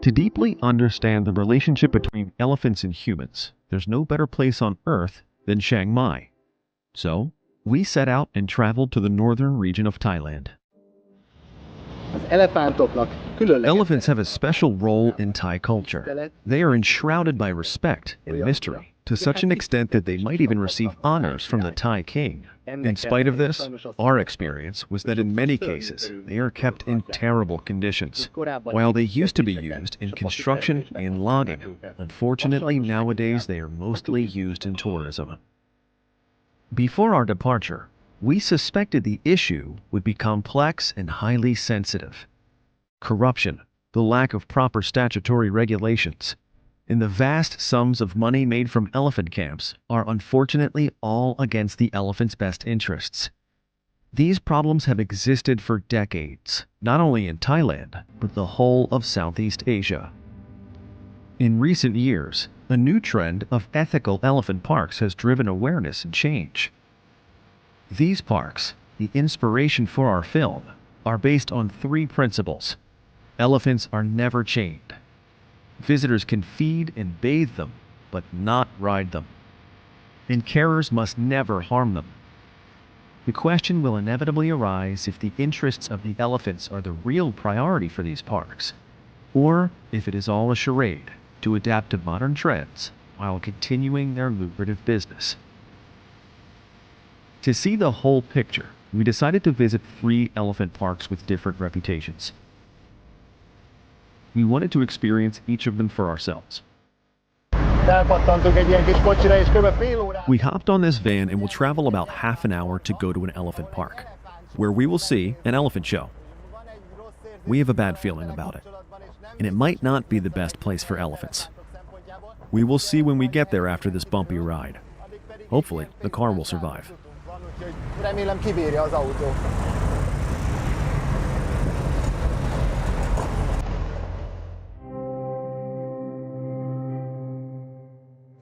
To deeply understand the relationship between elephants and humans, there's no better place on Earth than Chiang Mai. So, we set out and traveled to the northern region of Thailand. Elephants have a special role in Thai culture. They are enshrouded by respect and mystery, to such an extent that they might even receive honors from the Thai king. In spite of this, our experience was that in many cases, they are kept in terrible conditions. While they used to be used in construction and logging, unfortunately nowadays they are mostly used in tourism. Before our departure, we suspected the issue would be complex and highly sensitive. Corruption, the lack of proper statutory regulations, and the vast sums of money made from elephant camps are unfortunately all against the elephant's best interests. These problems have existed for decades, not only in Thailand, but the whole of Southeast Asia. In recent years, a new trend of ethical elephant parks has driven awareness and change. These parks, the inspiration for our film, are based on three principles. Elephants are never chained. Visitors can feed and bathe them, but not ride them. And carers must never harm them. The question will inevitably arise if the interests of the elephants are the real priority for these parks, or if it is all a charade to adapt to modern trends while continuing their lucrative business. To see the whole picture, we decided to visit 3 elephant parks with different reputations. We wanted to experience each of them for ourselves. We hopped on this van and will travel about half an hour to go to an elephant park, where we will see an elephant show. We have a bad feeling about it, and it might not be the best place for elephants. We will see when we get there after this bumpy ride. Hopefully, the car will survive.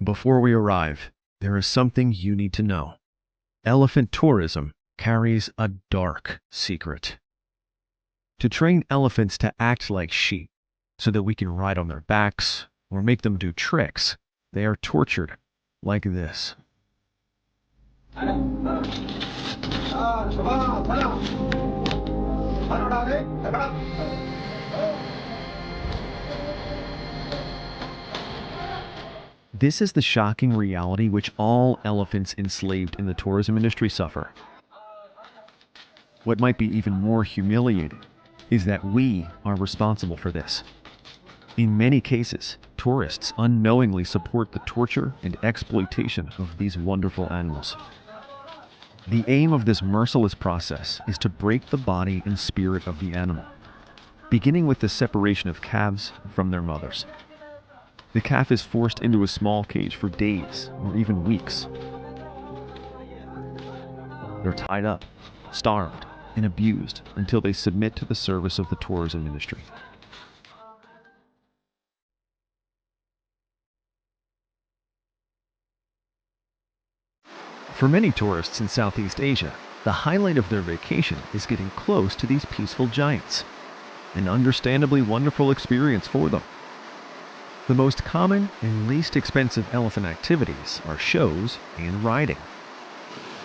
Before we arrive, there is something you need to know. Elephant tourism carries a dark secret. To train elephants to act like sheep, so that we can ride on their backs or make them do tricks, they are tortured like this. This is the shocking reality which all elephants enslaved in the tourism industry suffer. What might be even more humiliating is that we are responsible for this. In many cases, tourists unknowingly support the torture and exploitation of these wonderful animals. The aim of this merciless process is to break the body and spirit of the animal, beginning with the separation of calves from their mothers. The calf is forced into a small cage for days or even weeks. They're tied up, starved, and abused until they submit to the service of the tourism industry. For many tourists in Southeast Asia, the highlight of their vacation is getting close to these peaceful giants, an understandably wonderful experience for them. The most common and least expensive elephant activities are shows and riding.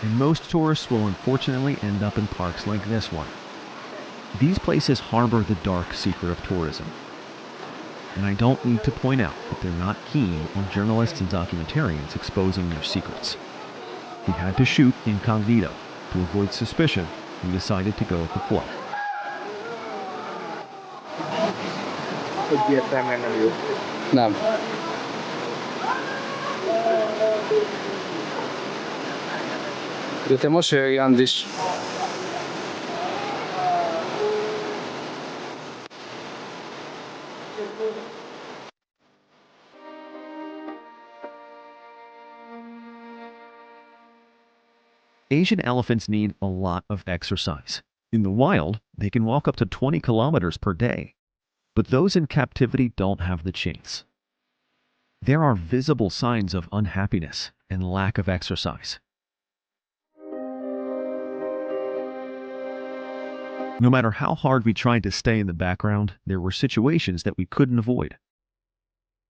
And most tourists will unfortunately end up in parks like this one. These places harbor the dark secret of tourism. And I don't need to point out that they're not keen on journalists and documentarians exposing their secrets. We had to shoot incognito to avoid suspicion and decided to go with the flow. نعم. Ty może Jandysz. Asian elephants need a lot of exercise. In the wild, they can walk up to 20 kilometers per day. But those in captivity don't have the chance. There are visible signs of unhappiness and lack of exercise. No matter how hard we tried to stay in the background, there were situations that we couldn't avoid,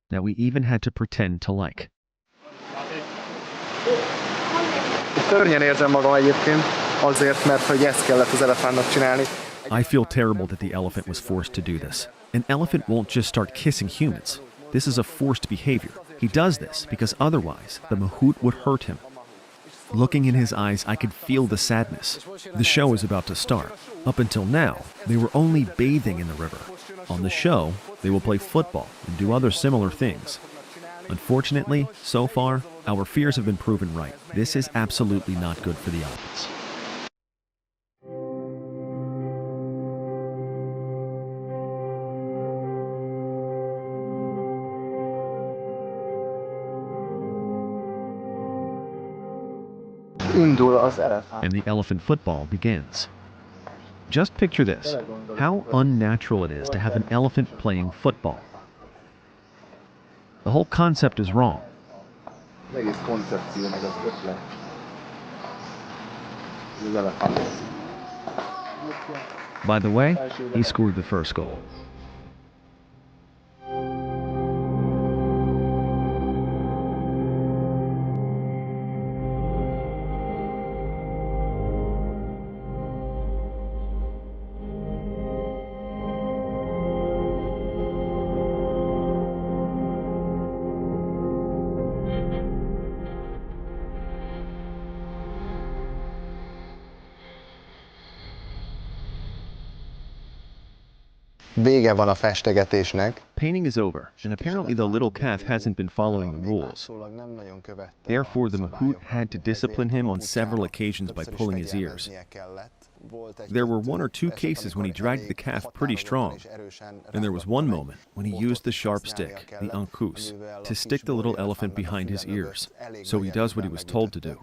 that we even had to pretend to like. Szörnyen érzem magam egyébként, azért, mert hogy ezt kellett az elefántnak csinálni. I feel terrible that the elephant was forced to do this. An elephant won't just start kissing humans. This is a forced behavior. He does this because otherwise the mahout would hurt him. Looking in his eyes, I could feel the sadness. The show is about to start. Up until now, they were only bathing in the river. On the show, they will play football and do other similar things. Unfortunately, so far, our fears have been proven right. This is absolutely not good for the elephants. Indul az elefánt. And the elephant football begins. Just picture this. How unnatural it is to have an elephant playing football. The whole concept is wrong. Az egész koncepció meg az ötlet. Az elefánt. By the way, he scored the first goal. Vége van a festegetésnek. Painting is over, and apparently the little calf hasn't been following the rules. Therefore, the mahout had to discipline him on several occasions by pulling his ears. There were one or two cases when he dragged the calf pretty strong, and there was one moment when he used the sharp stick, the ankus, to stick the little elephant behind his ears, so he does what he was told to do.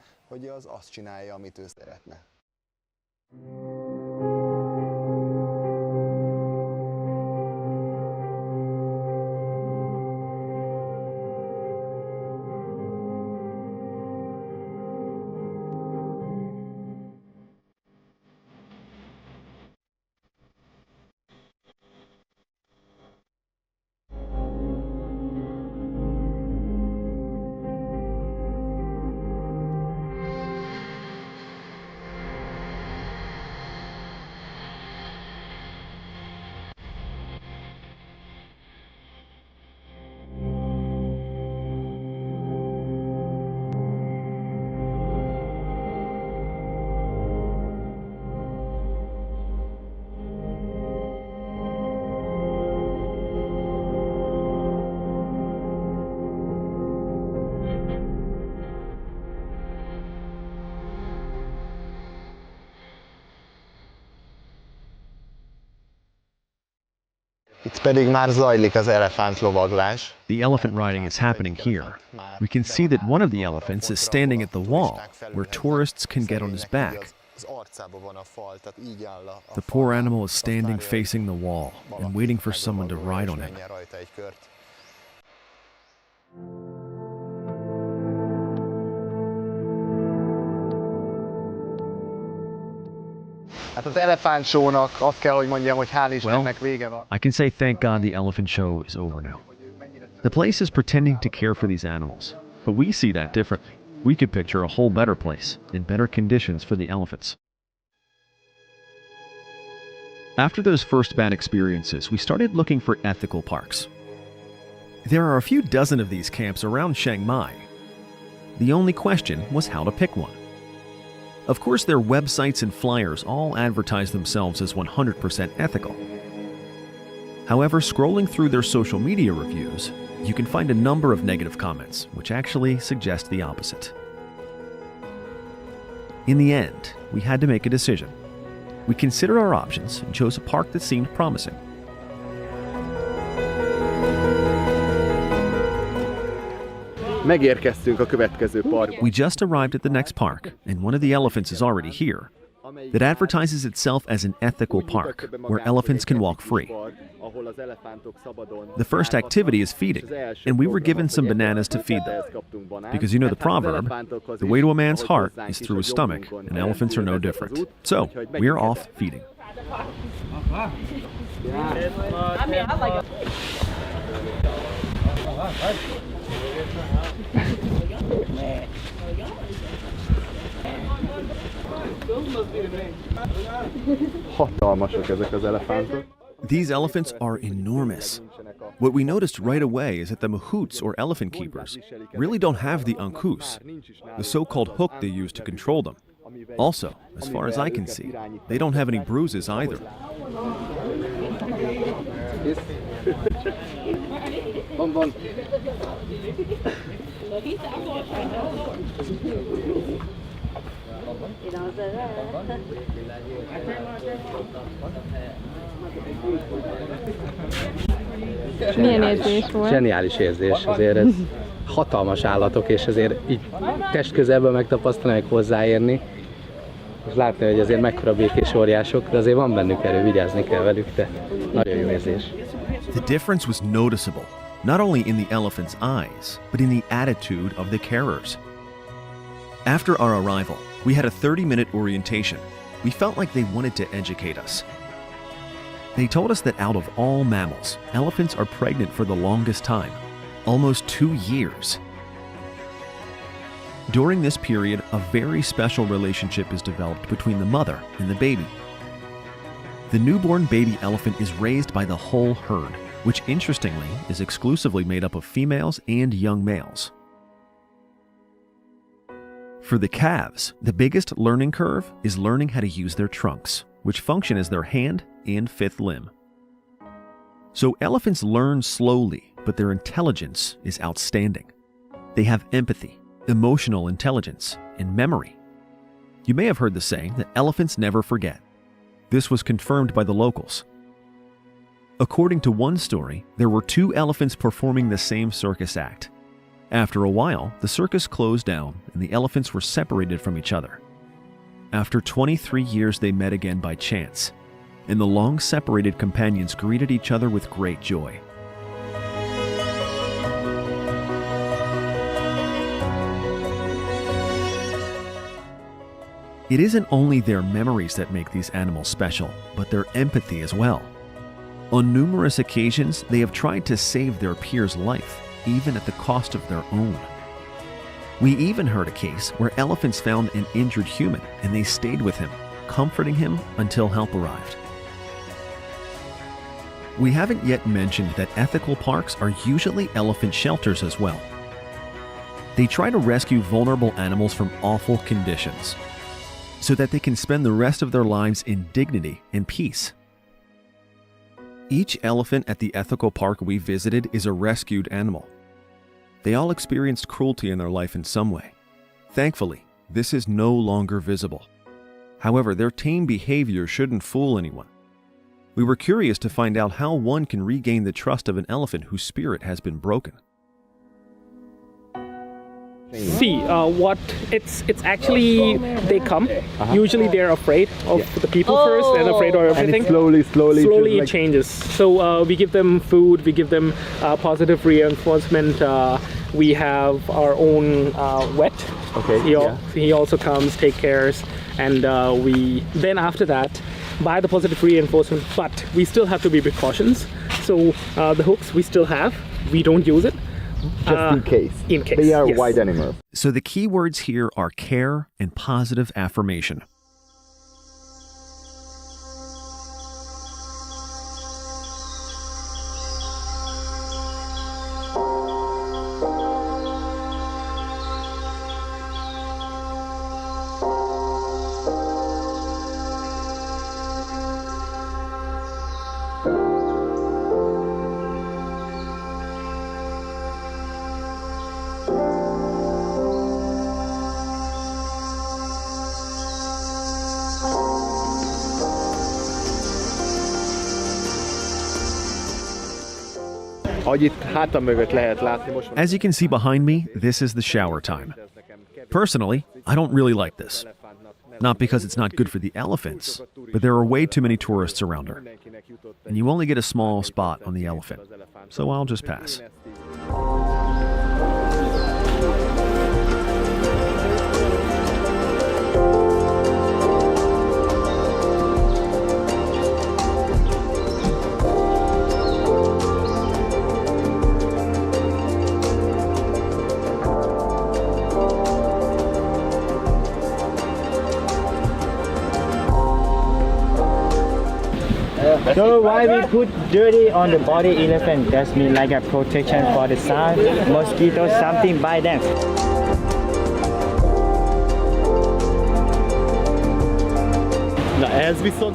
Itt pedig már zajlik az elefántlovaglás. The elephant riding is happening here. We can see that one of the elephants is standing at the wall, where tourists can get on his back. The poor animal is standing facing the wall and waiting for someone to ride on him. Hát az elefánt show-nak azt kell, hogy mondjam, hogy hál' Istennek vége van. I can say thank God the elephant show is over now. The place is pretending to care for these animals, but we see that differently. We could picture a whole better place, in better conditions for the elephants. After those first bad experiences, we started looking for ethical parks. There are a few dozen of these camps around Chiang Mai. The only question was how to pick one. Of course, their websites and flyers all advertise themselves as 100% ethical. However, scrolling through their social media reviews, you can find a number of negative comments, which actually suggest the opposite. In the end, we had to make a decision. We considered our options and chose a park that seemed promising. Megérkeztünk a következő parkba. We just arrived at the next park, and one of the elephants is already here. That advertises itself as an ethical park, where elephants can walk free. The first activity is feeding, and we were given some bananas to feed them. Because you know the proverb, the way to a man's heart is through his stomach, and elephants are no different. So, we're off feeding. Hatalmasak ezek az elefántok. These elephants are enormous. What we noticed right away is that the mahouts, or elephant keepers, really don't have the ankus, the so-called hook they use to control them. Also, as far as I can see, they don't have any bruises either. Milyen érzés volt? Zseniális érzés, azért ez hatalmas állatok, és azért így testközelben megtapasztalni, meg hozzáérni, és látni, hogy azért mekkora békés óriások, de azért van bennük erő, vigyázni kell velük, de nagyon jó érzés. The difference was noticeable, not only in the elephant's eyes, but in the attitude of the carers. After our arrival, we had a 30-minute orientation. We felt like they wanted to educate us. They told us that out of all mammals, elephants are pregnant for the longest time, almost 2 years. During this period, a very special relationship is developed between the mother and the baby. The newborn baby elephant is raised by the whole herd, which interestingly is exclusively made up of females and young males. For the calves, the biggest learning curve is learning how to use their trunks, which function as their hand and fifth limb. So elephants learn slowly, but their intelligence is outstanding. They have empathy, emotional intelligence, and memory. You may have heard the saying that elephants never forget. This was confirmed by the locals. According to one story, there were 2 elephants performing the same circus act. After a while, the circus closed down and the elephants were separated from each other. After 23 years, they met again by chance, and the long-separated companions greeted each other with great joy. It isn't only their memories that make these animals special, but their empathy as well. On numerous occasions, they have tried to save their peer's life, even at the cost of their own. We even heard a case where elephants found an injured human and they stayed with him, comforting him until help arrived. We haven't yet mentioned that ethical parks are usually elephant shelters as well. They try to rescue vulnerable animals from awful conditions so that they can spend the rest of their lives in dignity and peace. Each elephant at the ethical park we visited is a rescued animal. They all experienced cruelty in their life in some way. Thankfully, this is no longer visible. However, their tame behavior shouldn't fool anyone. We were curious to find out how one can regain the trust of an elephant whose spirit has been broken. See, it's actually they come. Usually they're afraid of the people first and afraid of everything. And it slowly it changes. So we give them food, we give them positive reinforcement. We have our own vet. Okay. He also comes, take cares, and we then after that buy the positive reinforcement. But we still have to be precautions. So the hooks we still have. We don't use it. Just in case. In case. They are yes. wild animals. So the key words here are care and positive affirmation. As you can see behind me, this is the shower time. Personally, I don't really like this. Not because it's not good for the elephants, but there are way too many tourists around her. And you only get a small spot on the elephant, so I'll just pass. So why we put dirty on the body elephant? That means like a protection for the sun, mosquitoes, something by them.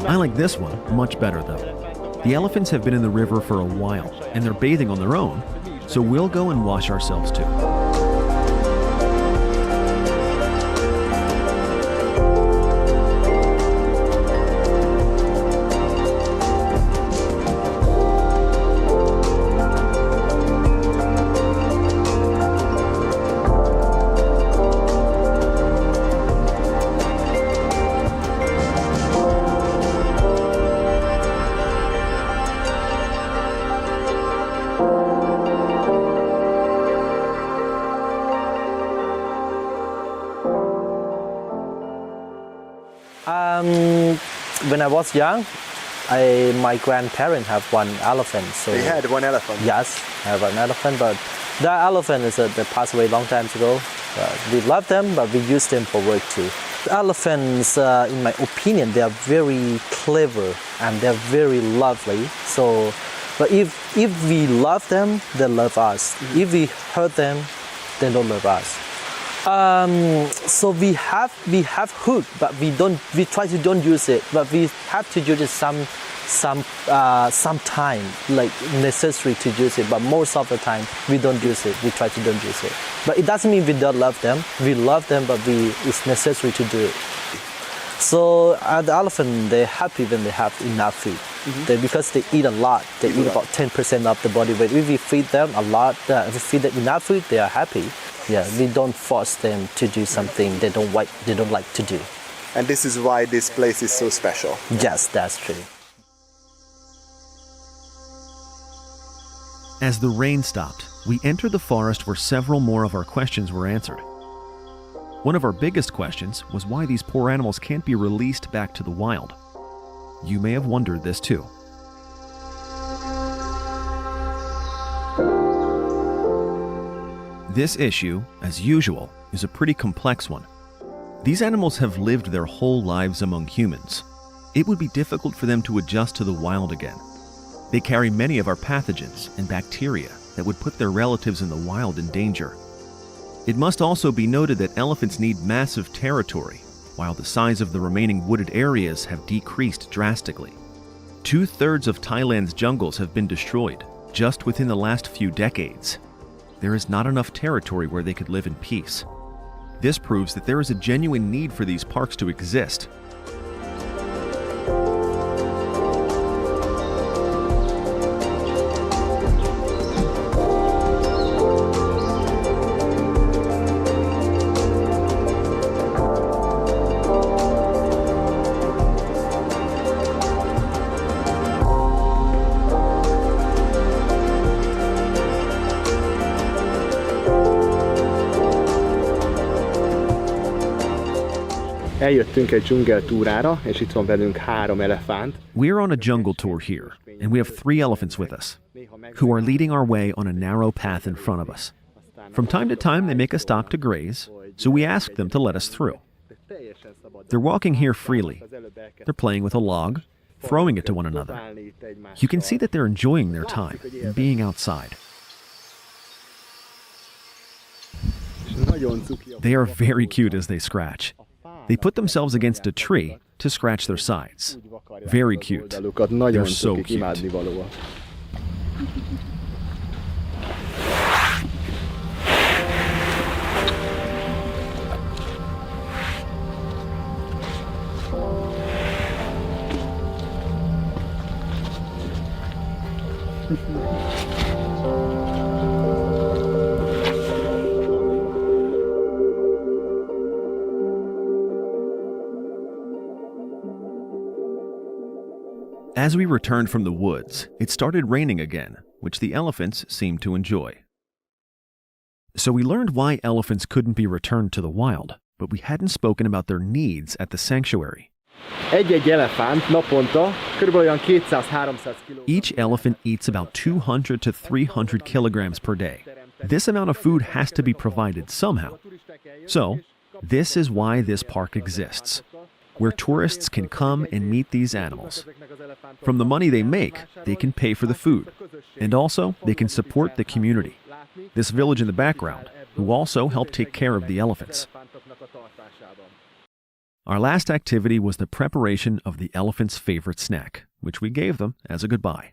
I like this one much better though. The elephants have been in the river for a while and they're bathing on their own, so we'll go and wash ourselves too. When I was young, my grandparents have one elephant. So They had one elephant? Yes, I have an elephant, but that elephant they passed away a long time ago. We love them, but we use them for work too. The elephants, in my opinion, they are very clever and they're very lovely. So, but if we love them, they love us. If we hurt them, they don't love us. So we have hood, but we try to don't use it, but we have to use it some time, like necessary to use it, but most of the time we don't use it. We try to don't use it, but it doesn't mean we don't love them. We love them, but it's necessary to do it. So the elephant, they're happy when they have enough food. Because they eat a lot. They eat about 10% of the body weight. If we feed them a lot, if we feed them enough food, they are happy. Yeah, we don't force them to do something they don't like to do. And this is why this place is so special. Yes, that's true. As the rain stopped, we entered the forest where several more of our questions were answered. One of our biggest questions was why these poor animals can't be released back to the wild. You may have wondered this too. This issue, as usual, is a pretty complex one. These animals have lived their whole lives among humans. It would be difficult for them to adjust to the wild again. They carry many of our pathogens and bacteria that would put their relatives in the wild in danger. It must also be noted that elephants need massive territory, while the size of the remaining wooded areas have decreased drastically. 2/3 of Thailand's jungles have been destroyed just within the last few decades. There is not enough territory where they could live in peace. This proves that there is a genuine need for these parks to exist. Eljöttünk egy dzsungeltúrára, és itt van velünk 3 elefánt. We're on a jungle tour here, and we have 3 elephants with us, who are leading our way on a narrow path in front of us. From time to time, they make a stop to graze, so we ask them to let us through. They're walking here freely. They're playing with a log, throwing it to one another. You can see that they're enjoying their time and being outside. They are very cute as they scratch. They put themselves against a tree to scratch their sides. Very cute. They're so cute. As we returned from the woods, it started raining again, which the elephants seemed to enjoy. So we learned why elephants couldn't be returned to the wild, but we hadn't spoken about their needs at the sanctuary. Egy-egy elefánt naponta körülbelül olyan 200-300 kg. Each elephant eats about 200 to 300 kilograms per day. This amount of food has to be provided somehow. So, this is why this park exists. where tourists can come and meet these animals. From the money they make, they can pay for the food, and also they can support the community. This village in the background, who also help take care of the elephants. Our last activity was the preparation of the elephant's favorite snack, which we gave them as a goodbye.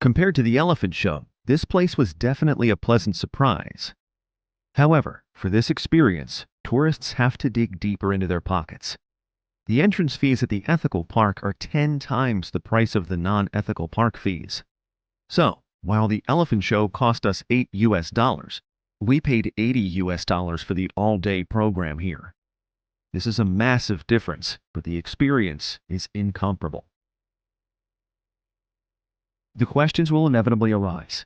Compared to the elephant show, this place was definitely a pleasant surprise. However, for this experience, tourists have to dig deeper into their pockets. The entrance fees at the ethical park are 10 times the price of the non-ethical park fees. So, while the elephant show cost us $8 US, we paid $80 US for the all-day program here. This is a massive difference, but the experience is incomparable. The questions will inevitably arise.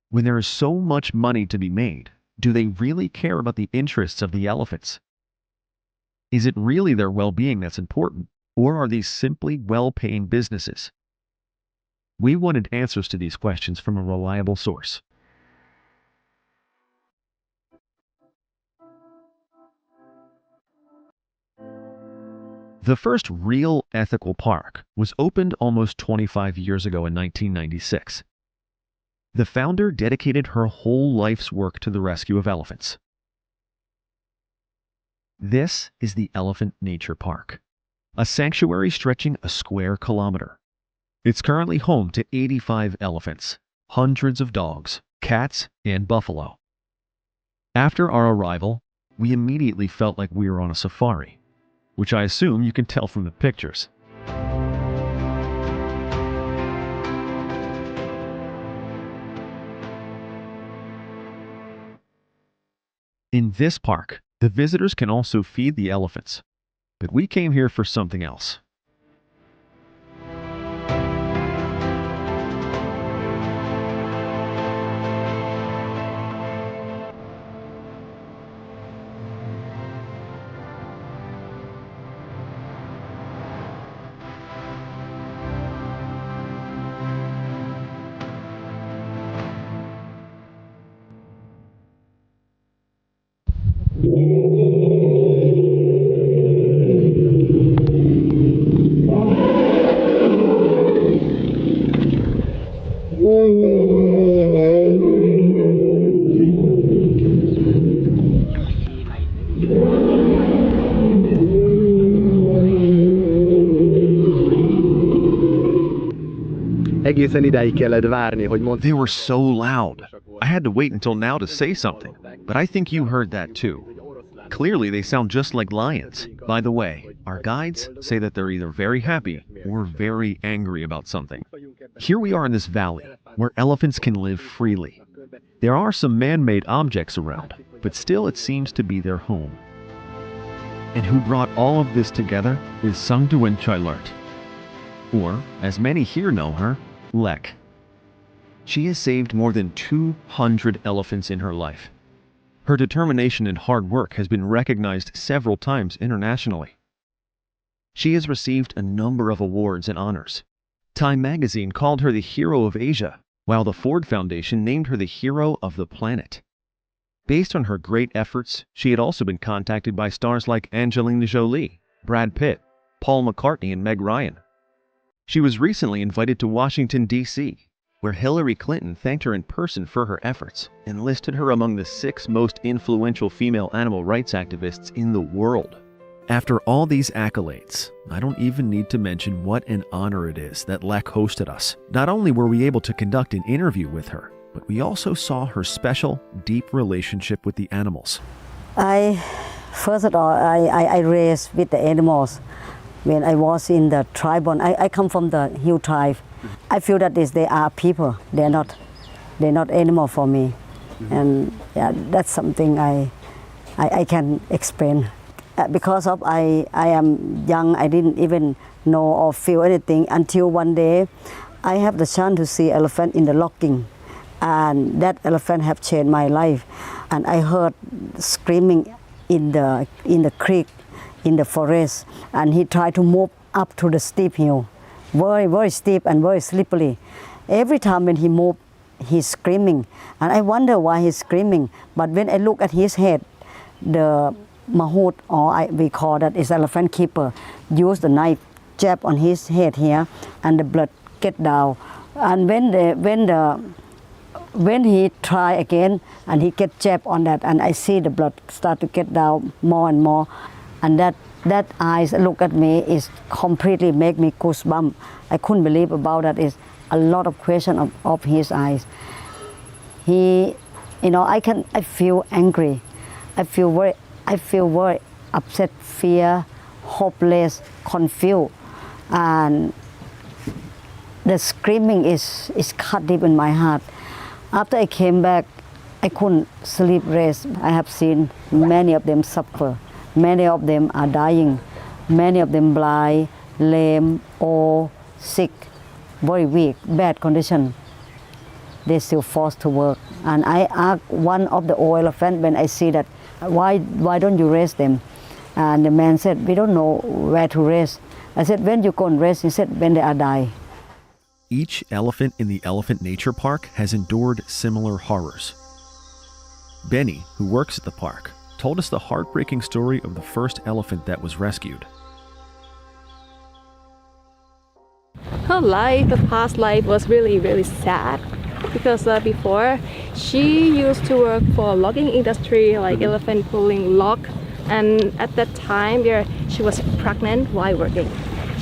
When there is so much money to be made, do they really care about the interests of the elephants? Is it really their well-being that's important, or are these simply well-paying businesses? We wanted answers to these questions from a reliable source. The first real ethical park was opened almost 25 years ago in 1996. The founder dedicated her whole life's work to the rescue of elephants. This is the Elephant Nature Park, a sanctuary stretching a square kilometer. It's currently home to 85 elephants, hundreds of dogs, cats, and buffalo. After our arrival, we immediately felt like we were on a safari, which I assume you can tell from the pictures. In this park, the visitors can also feed the elephants, but we came here for something else. Egészen idáig kellett várni, hogy mondd. They were so loud. I had to wait until now to say something, but I think you heard that too. Clearly, they sound just like lions. By the way, our guides say that they're either very happy or very angry about something. Here we are in this valley, where elephants can live freely. There are some man-made objects around, but still it seems to be their home. And who brought all of this together is Lek Chailert, or, as many here know her, Lek. She has saved more than 200 elephants in her life. Her determination and hard work has been recognized several times internationally. She has received a number of awards and honors. Time magazine called her the Hero of Asia, while the Ford Foundation named her the Hero of the Planet. Based on her great efforts, she had also been contacted by stars like Angelina Jolie, Brad Pitt, Paul McCartney, and Meg Ryan. She was recently invited to Washington, D.C., where Hillary Clinton thanked her in person for her efforts and listed her among the 6 most influential female animal rights activists in the world. After all these accolades, I don't even need to mention what an honor it is that Lek hosted us. Not only were we able to conduct an interview with her, but we also saw her special, deep relationship with the animals. First of all, I raised with the animals. When I was in the tribe, I come from the Hill tribe. I feel that they are people. They're not animal for me, and yeah, that's something I can explain. Because of I am young, I didn't even know or feel anything until one day I have the chance to see elephant in the logging, and that elephant have changed my life. And I heard screaming in the creek, in the forest, and he tried to move up to the steep hill, very steep and very slippery. Every time when he moved, he's screaming, and I wonder why he's screaming. But when I look at his head, the mahout, or we call that is elephant keeper, use the knife, jab on his head here, and the blood get down. And when he try again, and he get jab on that, and I see the blood start to get down more and more, and that eyes look at me is completely make me goosebump. I couldn't believe about that. Is a lot of question of his eyes. He, I feel angry. I feel very upset, fear, hopeless, confused, and the screaming is cut deep in my heart. After I came back, I couldn't sleep, rest. I have seen many of them suffer. Many of them are dying. Many of them blind, lame, old, sick, very weak, bad condition. They still forced to work. And I asked one of the old elephant when I see that, why don't you raise them? And the man said, we don't know where to raise. I said, when you go and raise? He said, when they are die. Each elephant in the Elephant Nature Park has endured similar horrors. Benny, who works at the park, told us the heartbreaking story of the first elephant that was rescued. Her life, the past life, was really, really sad because before she used to work for logging industry, like elephant pulling log, and at that time she was pregnant while working.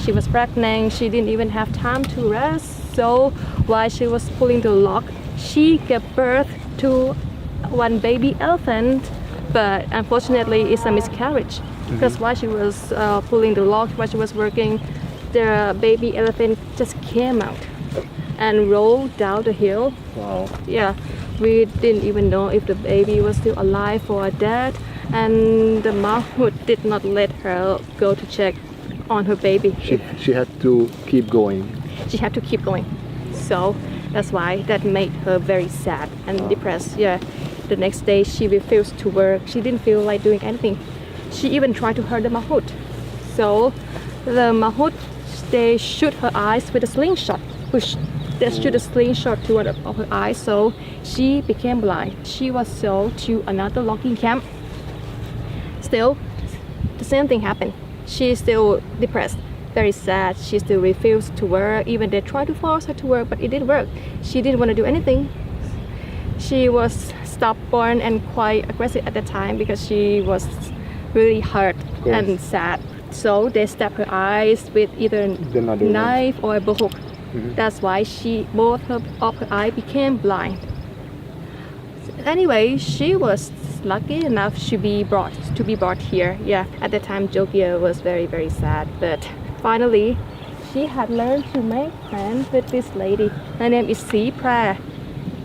She was pregnant, she didn't even have time to rest, so while she was pulling the log, she gave birth to one baby elephant, but unfortunately it's a miscarriage because while she was pulling the log, while she was working, the baby elephant just came out and rolled down the hill. Wow. Yeah, we didn't even know if the baby was still alive or dead, and the mother did not let her go to check on her baby. She had to keep going. She had to keep going. So that's why that made her very sad and depressed. Yeah. The next day she refused to work. She didn't feel like doing anything. She even tried to hurt the mahout. So the mahout, they shoot her eyes with a slingshot. They shoot a slingshot to one of her eyes, so she became blind. She was sold to another logging camp. Still, the same thing happened. She's still depressed, very sad. She still refused to work. Even they tried to force her to work, but it didn't work. She didn't want to do anything. She was stubborn and quite aggressive at the time because she was really hurt and sad. So they stabbed her eyes with either a knife or a hook. That's why both of her eyes became blind. Anyway, she was lucky enough to be brought here. Yeah, at the time Jogya was very, very sad, but finally she had learned to make friends with this lady. Her name is Si Pra.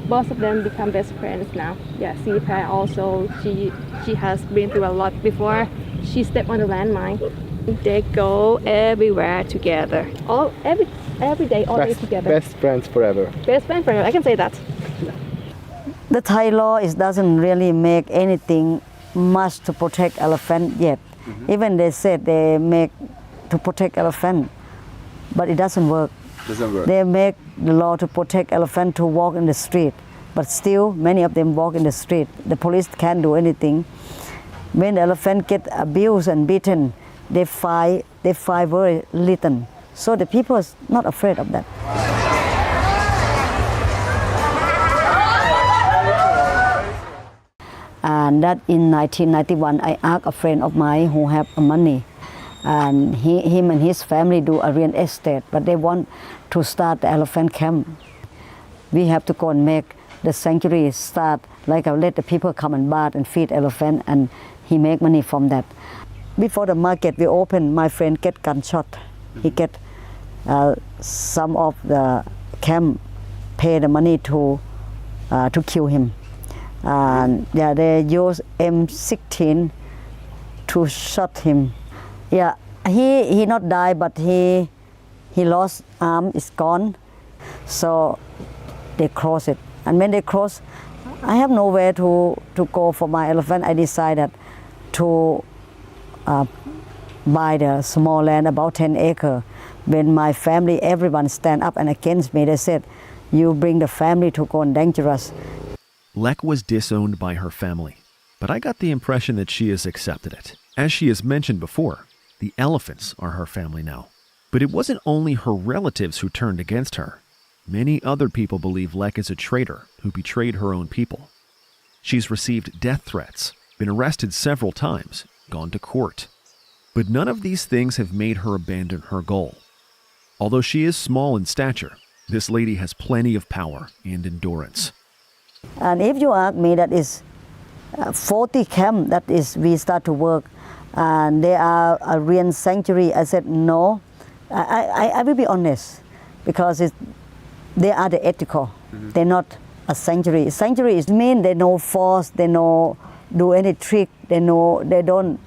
Both of them become best friends now. Yeah, Si Pra also, she has been through a lot before. She stepped on a landmine. They go everywhere together. Every day, all day together. Best friends forever. Best friends forever, I can say that. The Thai law doesn't really make anything much to protect elephant yet. Even they said they make to protect elephant, but it doesn't work. They make the law to protect elephant to walk in the street, but still many of them walk in the street. The police can't do anything. When the elephant get abused and beaten, they fight very little. So the people is not afraid of that. And that in 1991, I asked a friend of mine who have money, and him and his family do a real estate, but they want to start the elephant camp. We have to go and make the sanctuary start, like I let the people come and bath and feed elephant, and he make money from that. Before the market we open, my friend get gunshot. He get some of the camp pay the money to kill him. And yeah, they use M16 to shot him. Yeah, he not died, but he lost arm, is gone. So they cross it. And when they cross, I have nowhere to go for my elephant. I decided to buy the small land, about 10 acres. When my family, everyone stand up and against me, they said, you bring the family to go and dangerous. Lek was disowned by her family. but I got the impression that she has accepted it. As she has mentioned before, the elephants are her family now. But it wasn't only her relatives who turned against her. Many other people believe Lek is a traitor who betrayed her own people. She's received death threats, been arrested several times, gone to court. But none of these things have made her abandon her goal. Although she is small in stature, this lady has plenty of power and endurance. And if you ask me, that is 40 camp, that is we start to work, and they are a real sanctuary. I said no. I will be honest, because they are the ethical. They're not a sanctuary. Sanctuary is mean they no force, they no do any trick, they don't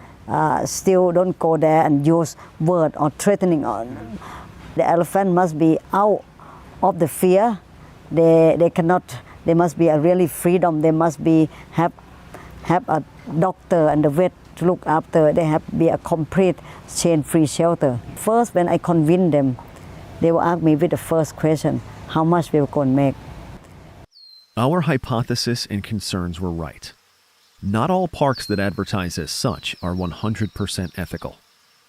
still don't go there and use word or threatening on. The elephant must be out of the fear. They cannot. There must be a really freedom. They must be have a doctor and the vet to look after. They have to be a complete chain-free shelter. First, when I convince them, they will ask me with the first question, how much we will go and make. Our hypothesis and concerns were right. Not all parks that advertise as such are 100% ethical.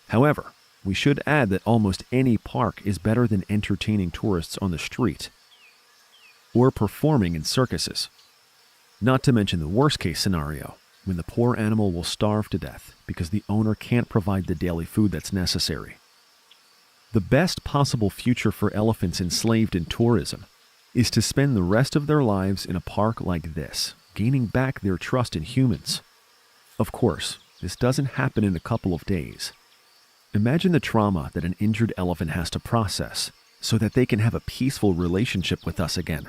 However, we should add that almost any park is better than entertaining tourists on the street or performing in circuses. Not to mention the worst-case scenario, when the poor animal will starve to death because the owner can't provide the daily food that's necessary. The best possible future for elephants enslaved in tourism is to spend the rest of their lives in a park like this, gaining back their trust in humans. Of course, this doesn't happen in a couple of days. Imagine the trauma that an injured elephant has to process so that they can have a peaceful relationship with us again.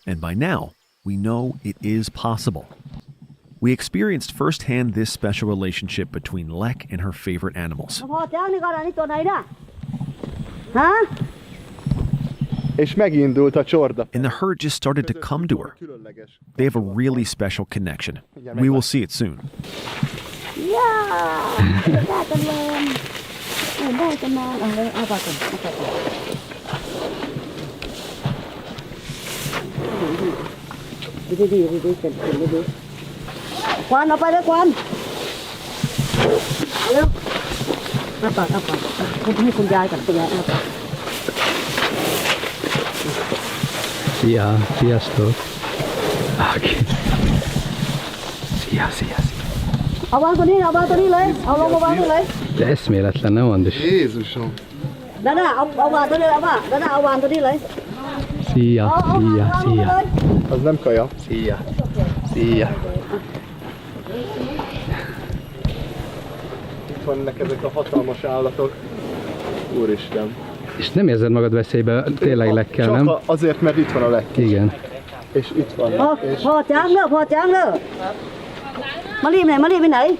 And by now, we know it is possible. We experienced firsthand this special relationship between Lek and her favorite animals. És megindult a csorda. And the herd just started to come to her. They have a really special connection. We will see it soon. Szia, sziasztok! Oké. Szia. De eszméletlen, nem Andis? Jézusom! Szia. Az nem kaja. Szia. Itt vannak ezek a hatalmas állatok. Úristen. És nem érzed magad veszélybe, tényleg Lekkel, nem? Csak azért, mert itt van a Lek. Igen. És itt van. Phajaan nữa. Mà liêm bên này.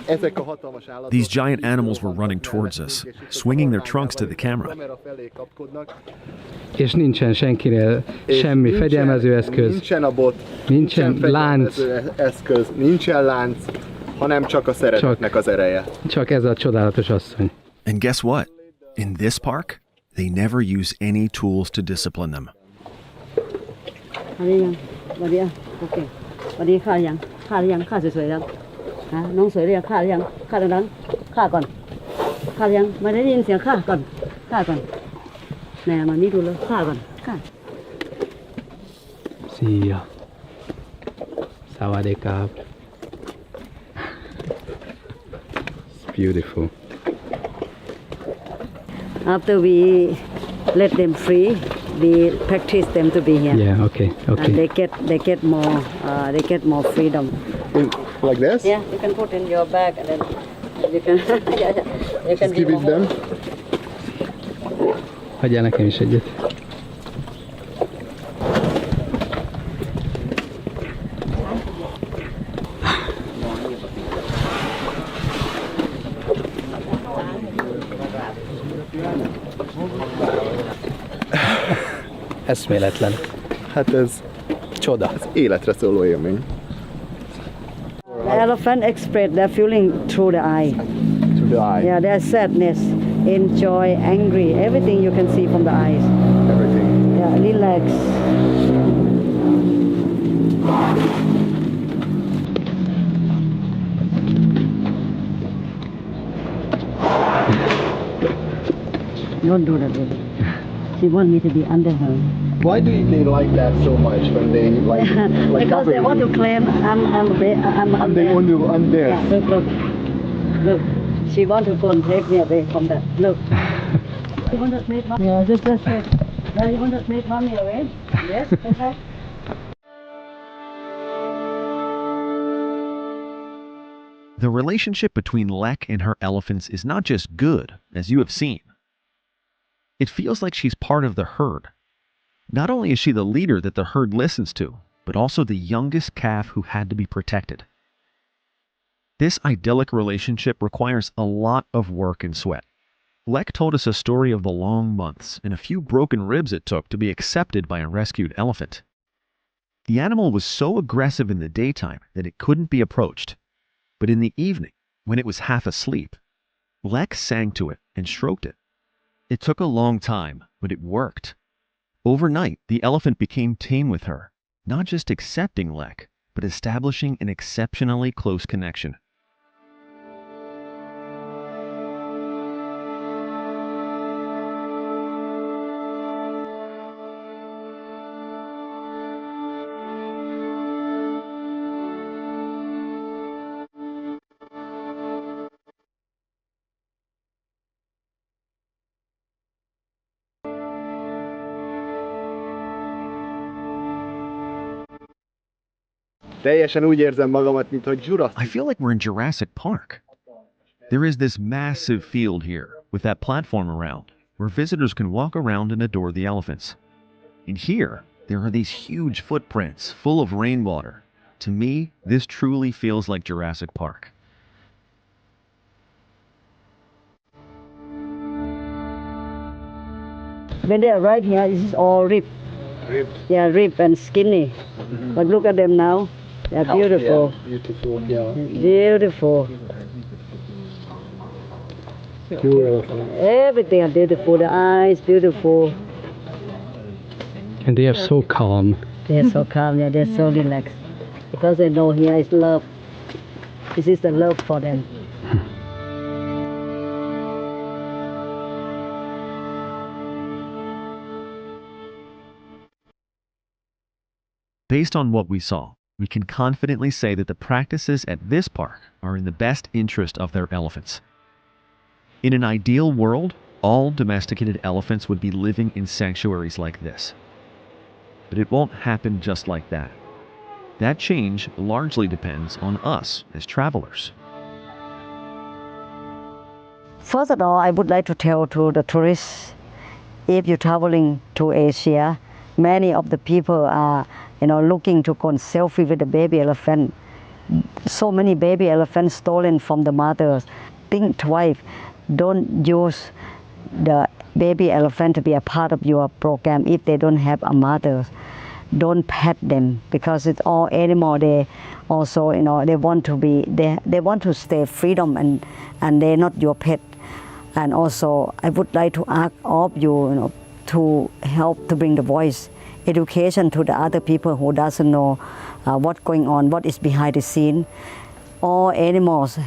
Ezek a hatalmas állatok. These giant animals were running towards us, swinging their trunks to the camera. És nincsen senkinél semmi fegyelmező eszköz. Nincsen a bot. Nincsen lánc. Eszköz. Nincsen lánc, hanem csak a szeretetnek az ereje. Csak ez a csodálatos asszony. And guess what? In this park, they never use any tools to discipline them. Szia. Szawadékáp. It's beautiful. After we let them free, we practice them to be here. Yeah, okay. And they get more freedom. Like this? Yeah, you can put in your bag and then you can you can Give it them. Hagyjál nekem is egyet. Eszméletlen. Hát ez csoda. Ez életre szóló élmény. The elephant express their feeling through the eye. Through the eye. Yeah, their sadness. enjoy, angry, everything you can see from the eyes. Everything. Yeah, relax. Don't do that, baby. She wants me to be under her. Why do they like that so much when they like Because they want to claim I'm they there. want to I'm there. Yeah, look. She wants to go and take me away from that. Look. You want to make mommy? Yeah, just say. Now you want to make mommy away? Yes, okay. The relationship between Lek and her elephants is not just good, as you have seen. It feels like she's part of the herd. Not only is she the leader that the herd listens to, but also the youngest calf who had to be protected. This idyllic relationship requires a lot of work and sweat. Lek told us a story of the long months and a few broken ribs it took to be accepted by a rescued elephant. The animal was so aggressive in the daytime that it couldn't be approached. But in the evening, when it was half asleep, Lek sang to it and stroked it. It took a long time, but it worked. Overnight, the elephant became tame with her, not just accepting Lek, but establishing an exceptionally close connection. Teljesen úgy érzem magamat, mint hogy I feel like we're in Jurassic Park. There is this massive field here with that platform around where visitors can walk around and adore the elephants. And here, there are these huge footprints full of rainwater. To me, this truly feels like Jurassic Park. When they are right here, this is all ripped. Ripped. Yeah, ripped and skinny. But look at them now. They're beautiful. Yeah, beautiful, yeah. Beautiful. Beautiful. Everything is beautiful. The eyes beautiful. And they are so calm. They're so calm. Yeah, they're so relaxed. Because they know here is love. This is the love for them. Based on what we saw, we can confidently say that the practices at this park are in the best interest of their elephants. In an ideal world, all domesticated elephants would be living in sanctuaries like this. But it won't happen just like that. That change largely depends on us as travelers. First of all, I would like to tell to the tourists, if you're traveling to Asia, many of the people are looking to go and selfie with the baby elephant. So many baby elephants stolen from the mothers. Think twice. Don't use the baby elephant to be a part of your program if they don't have a mother. Don't pet them because it's all animal. They also, they want to be, they want to stay freedom and they're not your pet. And also, I would like to ask all of you, to help to bring the voice, education to the other people who doesn't know what's going on, what is behind the scene. All animals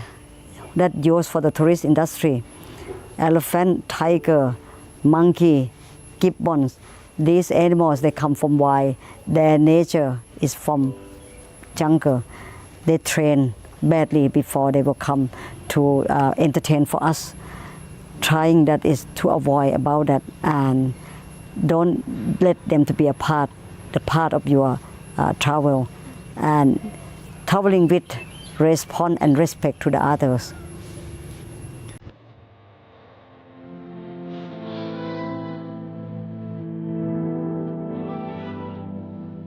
that used for the tourist industry, elephant, tiger, monkey, gibbons, these animals, they come from wild. Their nature is from jungle. They train badly before they will come to entertain for us. Trying that is to avoid about that and don't let them to be the part of your travel, and traveling with response and respect to the others.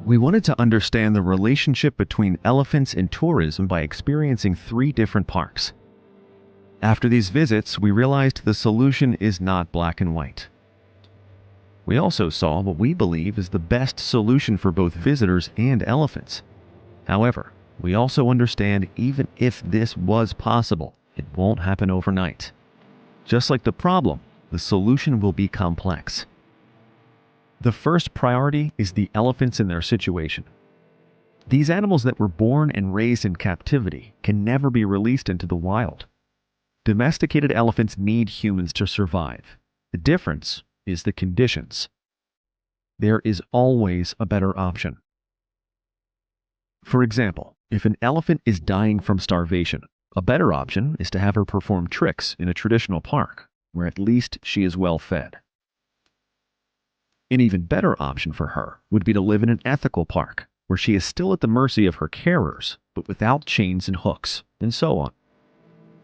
We wanted to understand the relationship between elephants and tourism by experiencing 3 different parks. After these visits, we realized the solution is not black and white. We also saw what we believe is the best solution for both visitors and elephants. However, we also understand even if this was possible, it won't happen overnight. Just like the problem, the solution will be complex. The first priority is the elephants in their situation. These animals that were born and raised in captivity can never be released into the wild. Domesticated elephants need humans to survive. The difference is the conditions. There is always a better option. For example, if an elephant is dying from starvation, a better option is to have her perform tricks in a traditional park, where at least she is well fed. An even better option for her would be to live in an ethical park, where she is still at the mercy of her carers, but without chains and hooks, and so on.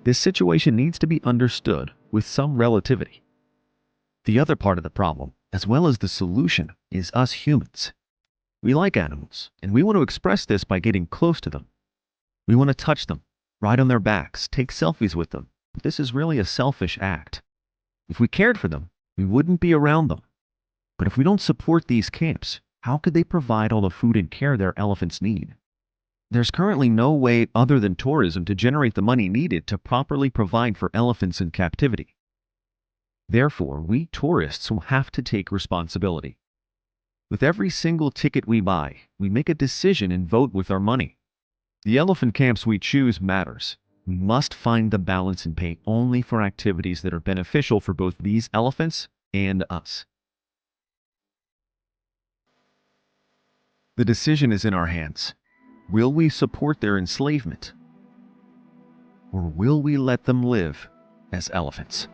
This situation needs to be understood with some relativity. The other part of the problem, as well as the solution, is us humans. We like animals, and we want to express this by getting close to them. We want to touch them, ride on their backs, take selfies with them. This is really a selfish act. If we cared for them, we wouldn't be around them. But if we don't support these camps, how could they provide all the food and care their elephants need? There's currently no way other than tourism to generate the money needed to properly provide for elephants in captivity. Therefore, we tourists will have to take responsibility. With every single ticket we buy, we make a decision and vote with our money. The elephant camps we choose matters. We must find the balance and pay only for activities that are beneficial for both these elephants and us. The decision is in our hands. Will we support their enslavement? Or will we let them live as elephants?